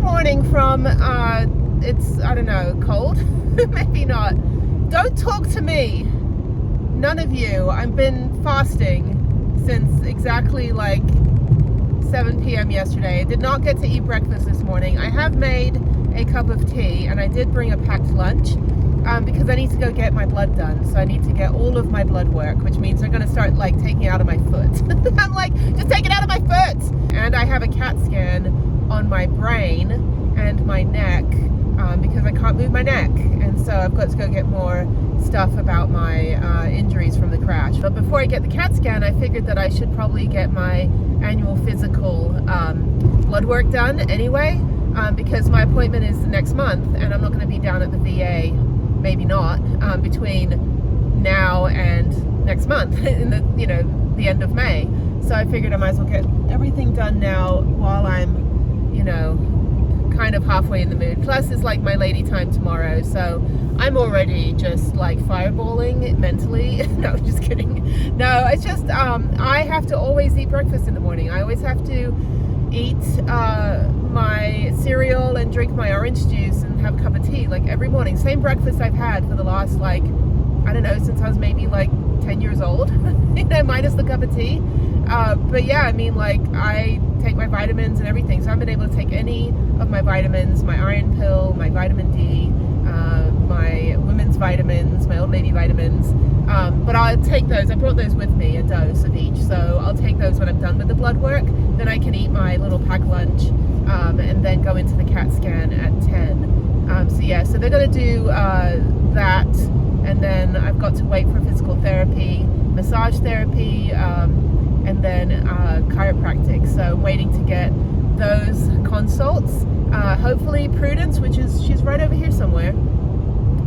warning from, it's, I don't know, cold? Maybe not. Don't talk to me. None of you. I've been fasting since exactly like 7 p.m. yesterday. I did not get to eat breakfast this morning. I have made a cup of tea and I did bring a packed lunch because I need to go get my blood done. So I need to get all of my blood work, which means they're going to start like taking it out of my foot. I'm like, just take it out of my foot. And I have a CAT scan on my brain and my neck because I can't move my neck. And so I've got to go get more stuff about my injuries from the crash. But before I get the CAT scan, I figured that I should probably get my annual physical blood work done anyway, because my appointment is next month and I'm not going to be down at the VA, maybe not, between now and next month in the, you know, the end of May. So I figured I might as well get everything done now while I'm, you know, kind of halfway in the mood. Plus it's like my lady time tomorrow, so I'm already just like fireballing mentally. No, just kidding. No, it's just I have to always eat breakfast in the morning. I always have to eat my cereal and drink my orange juice and have a cup of tea like every morning. Same breakfast I've had for the last, like, I don't know, since I was maybe like 10 years old. You know, minus the cup of tea. But yeah, I mean, like, I take my vitamins and everything, so I haven't been able to take any of my vitamins, my iron pill, my vitamin D, my women's vitamins, my old lady vitamins, but I'll take those. I brought those with me, a dose of each, so I'll take those when I'm done with the blood work. Then I can eat my little packed lunch and then go into the CAT scan at 10. So yeah, so they're going to do that, and then I've got to wait for physical therapy, massage therapy, and then chiropractic. So I'm waiting to get those consults. Hopefully Prudence, she's right over here somewhere.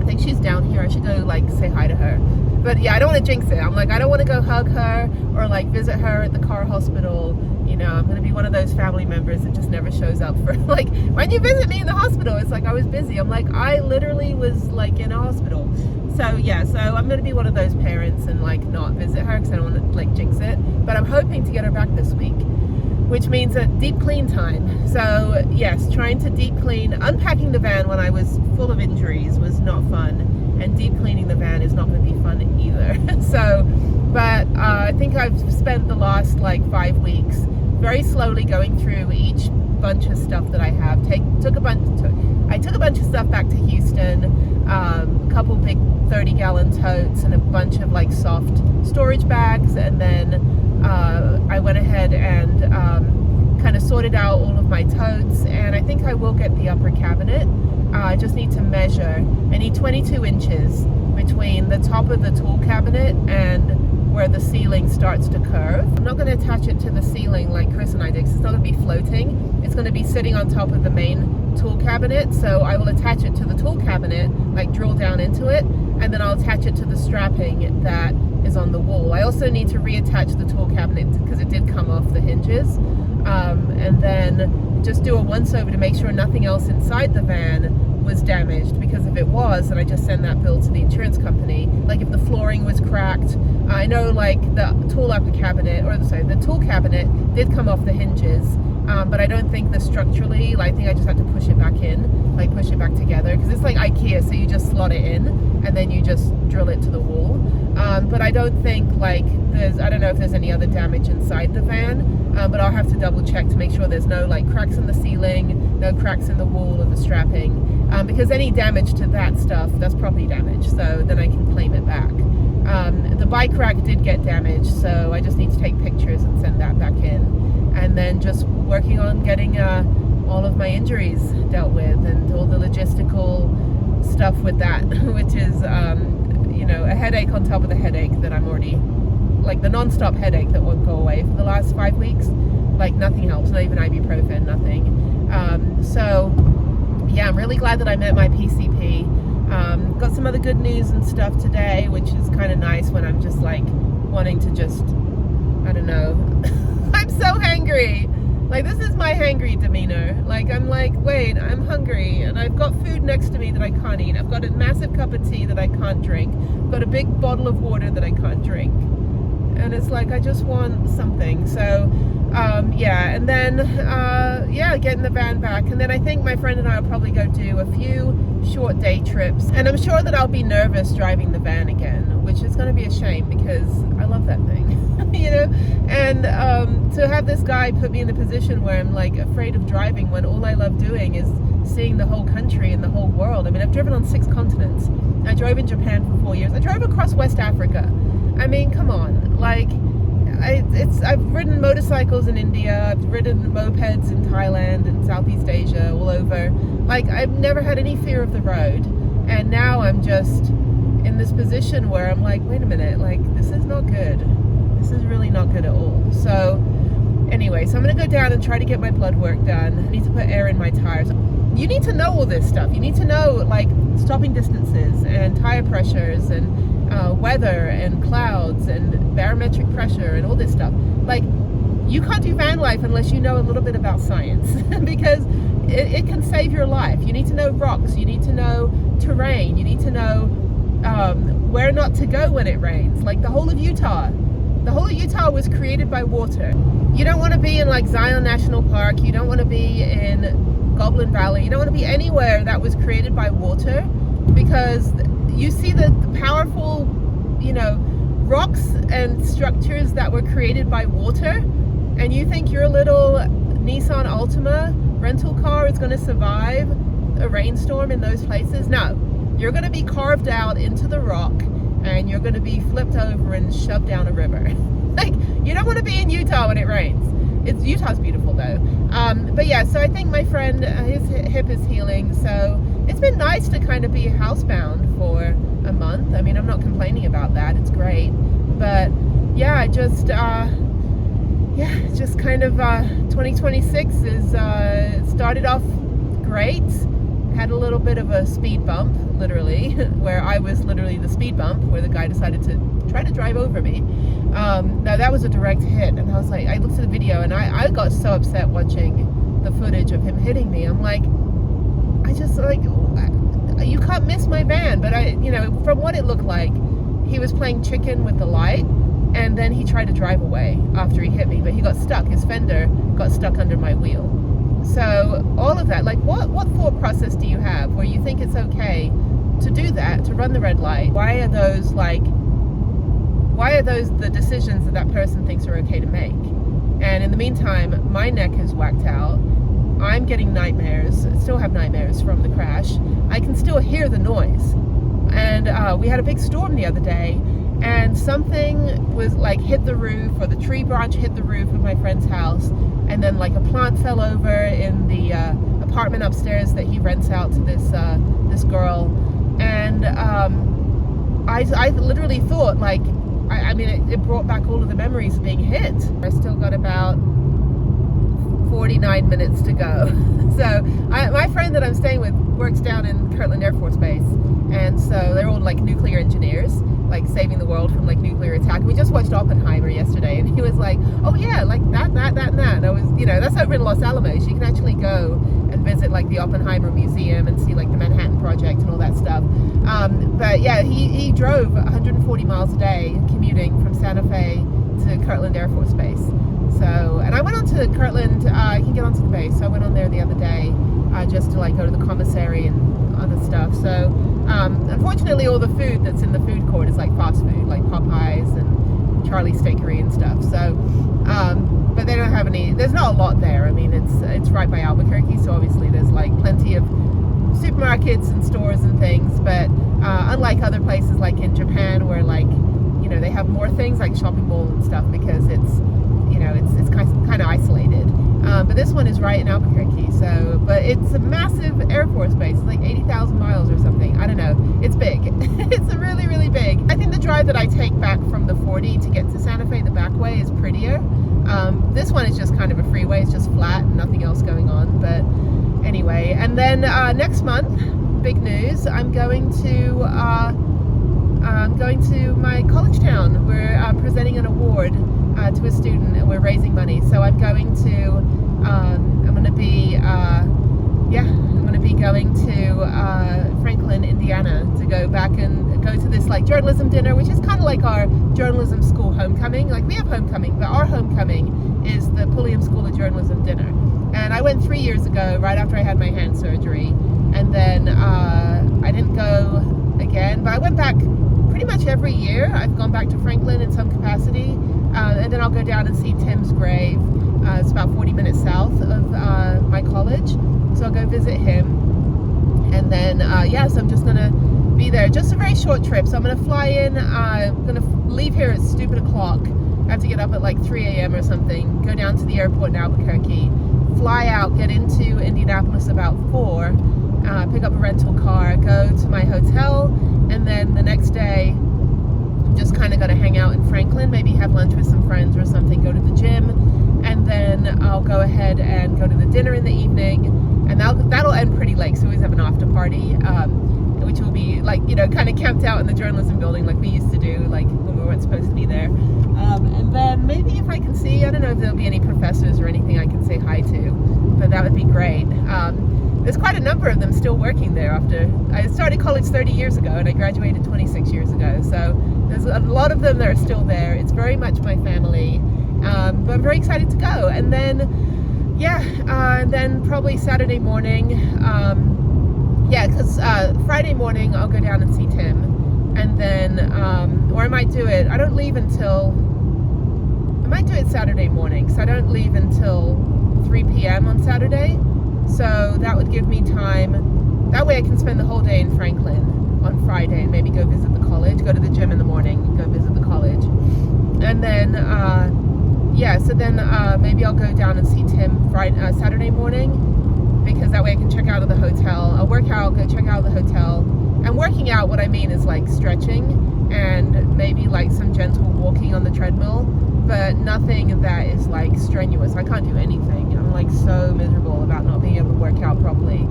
I think she's down here. I should go like say hi to her. But yeah, I don't want to jinx it. I'm like, I don't want to go hug her or like visit her at the car hospital. You know, I'm going to be one of those family members that just never shows up for like, when you visit me in the hospital, it's like I was busy. I'm like, I literally was like in a hospital. So yeah, so I'm going to be one of those parents and like not visit her because I don't want to like jinx it. But I'm hoping to get her back this week, which means a deep clean time. So yes, trying to deep clean, unpacking the van when I was full of injuries was not fun, and deep cleaning the van is not going to be fun either. So, but I think I've spent the last like 5 weeks very slowly going through each bunch of stuff that I have. I took a bunch of stuff back to Houston, a couple big 30-gallon totes and a bunch of like soft storage bags, and then I went ahead and kind of sorted out all of my totes, and I think I will get the upper cabinet. I just need to measure. I need 22 inches between the top of the tool cabinet and where the ceiling starts to curve. I'm not going to attach it to the ceiling like Chris and I did, because it's not going to be floating. It's going to be sitting on top of the main tool cabinet, so I will attach it to the tool cabinet, like drill down into it, and then I'll attach it to the strapping that is on the wall. I also need to reattach the tool cabinet because it did come off the hinges, and then just do a once over to make sure nothing else inside the van was damaged, because if it was, then I just send that bill to the insurance company. Like if the flooring was cracked, I know like the tool upper cabinet, or sorry, the tool cabinet did come off the hinges, but I don't think the structurally, like, I think I just have to push it back in, like push it back together, because it's like IKEA, so you just slot it in and then you just drill it to the wall. But I don't think like I don't know if there's any other damage inside the van, but I'll have to double check to make sure there's no like cracks in the ceiling, no cracks in the wall or the strapping, because any damage to that stuff, that's property damage, so then I can claim it back. The bike rack did get damaged, so I just need to take pictures and send that back in, and then just working on getting all of my injuries dealt with and all the logistical stuff with that, which is you know, a headache on top of the headache that I'm already, like the non-stop headache that won't go away for the last 5 weeks. Like nothing helps, not even ibuprofen, nothing. So yeah, I'm really glad that I met my PCP. Got some other good news and stuff today, which is kind of nice when I'm just like wanting to just, I don't know. I'm so hangry. Like, this is my hangry demeanor. Like, I'm like, wait, I'm hungry and I've got food next to me that I can't eat. I've got a massive cup of tea that I can't drink. I've got a big bottle of water that I can't drink. And it's like, I just want something. So, yeah. And then, yeah, getting the van back. And then I think my friend and I will probably go do a few short day trips. And I'm sure that I'll be nervous driving the van again, which is going to be a shame because I love that thing, you know? And to have this guy put me in the position where I'm like afraid of driving when all I love doing is seeing the whole country and the whole world. I mean, I've driven on 6 continents. I drove in Japan for 4 years. I drove across West Africa. I mean, come on, like, I've ridden motorcycles in India, I've ridden mopeds in Thailand and Southeast Asia, all over. Like, I've never had any fear of the road, and now I'm just in this position where I'm like, wait a minute, like, this is not good. This is really not good at all. So anyway, so I'm gonna go down and try to get my blood work done. I need to put air in my tires. You need to know all this stuff. You need to know, like, stopping distances and tire pressures and weather and clouds and barometric pressure and all this stuff. Like, you can't do van life unless you know a little bit about science because it can save your life. You need to know rocks, you need to know terrain, you need to know where not to go when it rains. Like the whole of Utah was created by water. You don't want to be in like Zion National Park, you don't want to be in Goblin Valley, you don't want to be anywhere that was created by water, because you see the powerful, you know, rocks and structures that were created by water, and you think your little Nissan Altima rental car is going to survive a rainstorm in those places? No, you're going to be carved out into the rock and you're going to be flipped over and shoved down a river. Like, you don't want to be in Utah when it rains. Utah's beautiful though. But yeah, so I think my friend, his hip is healing, so it's been nice to kind of be housebound for a month. I mean, I'm not complaining about that, it's great. But yeah, I just it's just kind of 2026 is started off great. Had a little bit of a speed bump, literally, where I was literally the speed bump, where the guy decided to try to drive over me. Now that was a direct hit, and I was like, I looked at the video and I got so upset watching the footage of him hitting me. I'm like, you can't miss my van. But from what it looked like, he was playing chicken with the light, and then he tried to drive away after he hit me, but he got stuck. His fender got stuck under my wheel. So all of that, like, what thought process do you have where you think it's okay to do that, to run the red light? Why are those the decisions that person thinks are okay to make? And in the meantime, my neck is whacked out. I'm getting nightmares, still have nightmares from the crash. I can still hear the noise. And we had a big storm the other day, and something was like hit the roof, or the tree branch hit the roof of my friend's house, and then like a plant fell over in the apartment upstairs that he rents out to this girl. And I literally thought, like, I mean, it brought back all of the memories of being hit. I still got about 49 minutes to go. So my friend that I'm staying with works down in Kirtland Air Force Base, and so they're all like nuclear engineers, like saving the world from like nuclear attack. We just watched Oppenheimer yesterday, and he was like, oh yeah, like that and that. And I was, that's over in Los Alamos. You can actually go and visit like the Oppenheimer Museum and see like the Manhattan Project and all that stuff. But yeah, he drove 140 miles a day commuting from Santa Fe to Kirtland Air Force Base. So, and I went on to Kirtland, I can get onto the base, so I went on there the other day just to like go to the commissary and other stuff. So unfortunately all the food that's in the food court is like fast food, like Popeyes and Charlie's Steakery and stuff. So but they don't have any, there's not a lot there. I mean, it's right by Albuquerque, so obviously there's like plenty of supermarkets and stores and things, but unlike other places like in Japan where like, they have more things like shopping mall and stuff, because it's kind of isolated. But this one is right in Albuquerque, so, but it's a massive Air Force base, like 80,000 miles or something. I don't know. It's big. It's really, really big. I think the drive that I take back from the 40 to get to Santa Fe, the back way, is prettier. This one is just kind of a freeway. It's just flat, nothing else going on. But anyway, and then next month, big news, I'm going to my college town. We're presenting an award to a student, and we're raising money. So I'm going to be going to Franklin, Indiana, to go back and go to this like journalism dinner, which is kind of like our journalism school homecoming. Like, we have homecoming, but our homecoming is the Pulliam School of Journalism dinner. And I went 3 years ago, right after I had my hand surgery. And then I didn't go again, but I went back pretty much every year. I've gone back to Franklin in some capacity. And then I'll go down and see Tim's grave. It's about 40 minutes south of my college. So I'll go visit him. And then, so I'm just going to be there. Just a very short trip. So I'm going to fly in. I'm going to leave here at stupid o'clock. I have to get up at like 3 a.m. or something. Go down to the airport in Albuquerque. Fly out, get into Indianapolis about 4. Pick up a rental car. Go to my hotel. And then the next day, I'm just kind of going to hang out in Franklin. Maybe have lunch with some friends or something. Go to the gym. And then I'll go ahead and go to the dinner in the evening. And that'll end pretty late, so we always have an after party, which will be like, kind of camped out in the journalism building like we used to do, like when we weren't supposed to be there. And then maybe if I can see, I don't know if there'll be any professors or anything I can say hi to, but that would be great. There's quite a number of them still working there after, I started college 30 years ago and I graduated 26 years ago. So there's a lot of them that are still there. It's very much my family, but I'm very excited to go. And then, and then probably Saturday morning, because Friday morning I'll go down and see Tim, and then, or I might do it, I might do it Saturday morning, so I don't leave until 3 p.m. on Saturday, so that would give me time, that way I can spend the whole day in Franklin on Friday, and maybe go visit the college, go to the gym in the morning, and go visit the college, and then, so then maybe I'll go down and see Tim Saturday morning, because that way I can check out of the hotel. I'll work out, go check out of the hotel. And working out, what I mean is like stretching and maybe like some gentle walking on the treadmill, but nothing that is like strenuous. I can't do anything. I'm like so miserable about not being able to work out properly.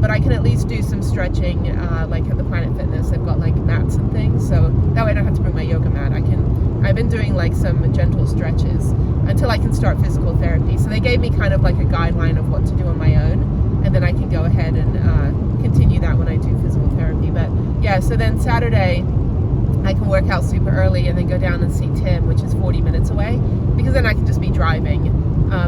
But I can at least do some stretching, like at the Planet Fitness. They've got like mats and things, so that way I don't have to bring my yoga mat. I've been doing like some gentle stretches until I can start physical therapy. So they gave me kind of like a guideline of what to do on my own, and then I can go ahead and continue that when I do physical therapy. But yeah, so then Saturday I can work out super early and then go down and see Tim, which is 40 minutes away, because then I can just be driving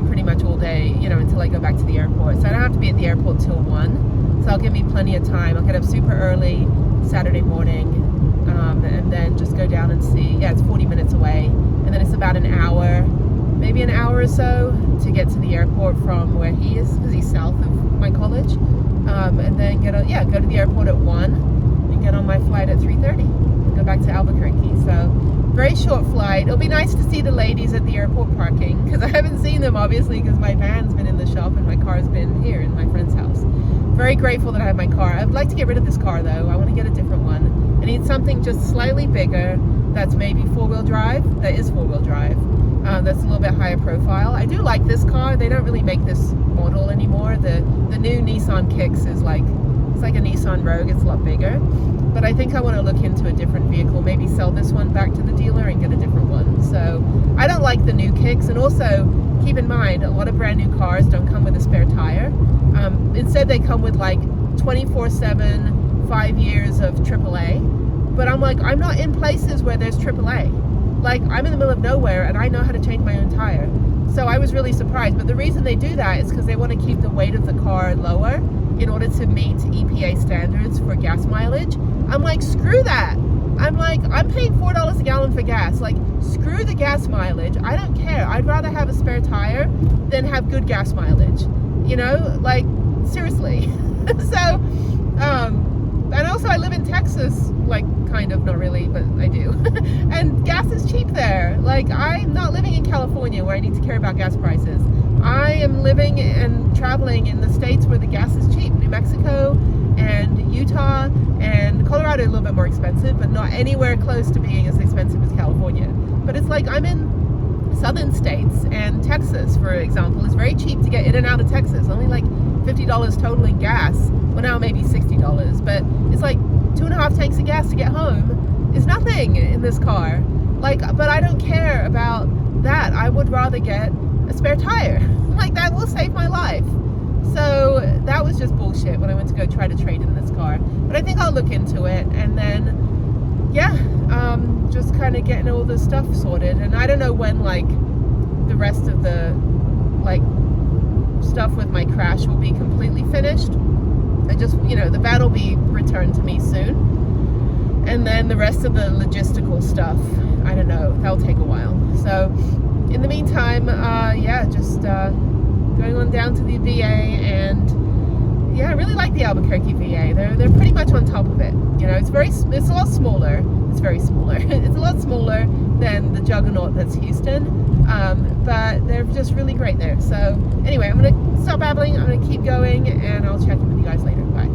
pretty much all day, until I go back to the airport. So I don't have to be at the airport till 1. So that'll give me plenty of time. I'll get up super early Saturday morning, and then just go down and see. Yeah, it's 40 minutes away, and then it's about an hour, maybe an hour or so to get to the airport from where he is, because he's south of my college. And then go to the airport at 1 and get on my flight at 3:30 and go back to Albuquerque. So very short flight. It'll be nice to see the ladies at the airport parking, because I haven't seen them obviously, because my van's been in the shop and my car's been here in my friend's house. Very grateful that I have my car. I'd like to get rid of this car though. I want to get a different one. I need something just slightly bigger that's maybe 4-wheel drive. That is 4-wheel drive. That's a little bit higher profile. I do like this car. They don't really make this model anymore. The new Nissan Kicks is like, it's like a Nissan Rogue. It's a lot bigger. But I think I want to look into a different vehicle. Maybe sell this one back to the dealer and get a different one. So I don't like the new Kicks. And also keep in mind, a lot of brand new cars don't come with a spare tire. Instead they come with like 24/7, 5 years of AAA. But I'm like, I'm not in places where there's AAA. Like, I'm in the middle of nowhere and I know how to change my own tire. So I was really surprised. But the reason they do that is because they want to keep the weight of the car lower in order to meet EPA standards for gas mileage. I'm like, screw that. I'm like, I'm paying $4 a gallon for gas. Like, screw the gas mileage. I don't care. I'd rather have a spare tire than have good gas mileage. Like, seriously. So, and also I live in Texas, like, kind of, not really, but I do. And gas is cheap there. Like, I'm not living in California where I need to care about gas prices. I am living and traveling in the states where the gas is cheap. New Mexico and Utah and Colorado are a little bit more expensive, but not anywhere close to being as expensive as California. But it's like, I'm in southern states, and Texas, for example, is very cheap to get in and out of Texas. Only like $50 total in gas. Well, now maybe $60, but it's like 2.5 tanks of gas to get home is nothing in this car. Like, but I don't care about that. I would rather get a spare tire. Like, that will save my life. So that was just bullshit when I went to go try to trade in this car. But I think I'll look into it, and then just kind of getting all the stuff sorted. And I don't know when, like, the rest of the, like, stuff with my crash will be completely finished. I just, you know, the van will be returned to me soon. And then the rest of the logistical stuff, I don't know, that'll take a while. So in the meantime, yeah, just going on down to the VA, and yeah, I really like the Albuquerque VA. They're pretty much on top of it. You know, it's a lot smaller. It's very smaller. It's a lot smaller than the juggernaut that's Houston, but they're just really great there. So anyway, I'm gonna stop babbling. I'm gonna keep going, and I'll check in with you guys later. Bye.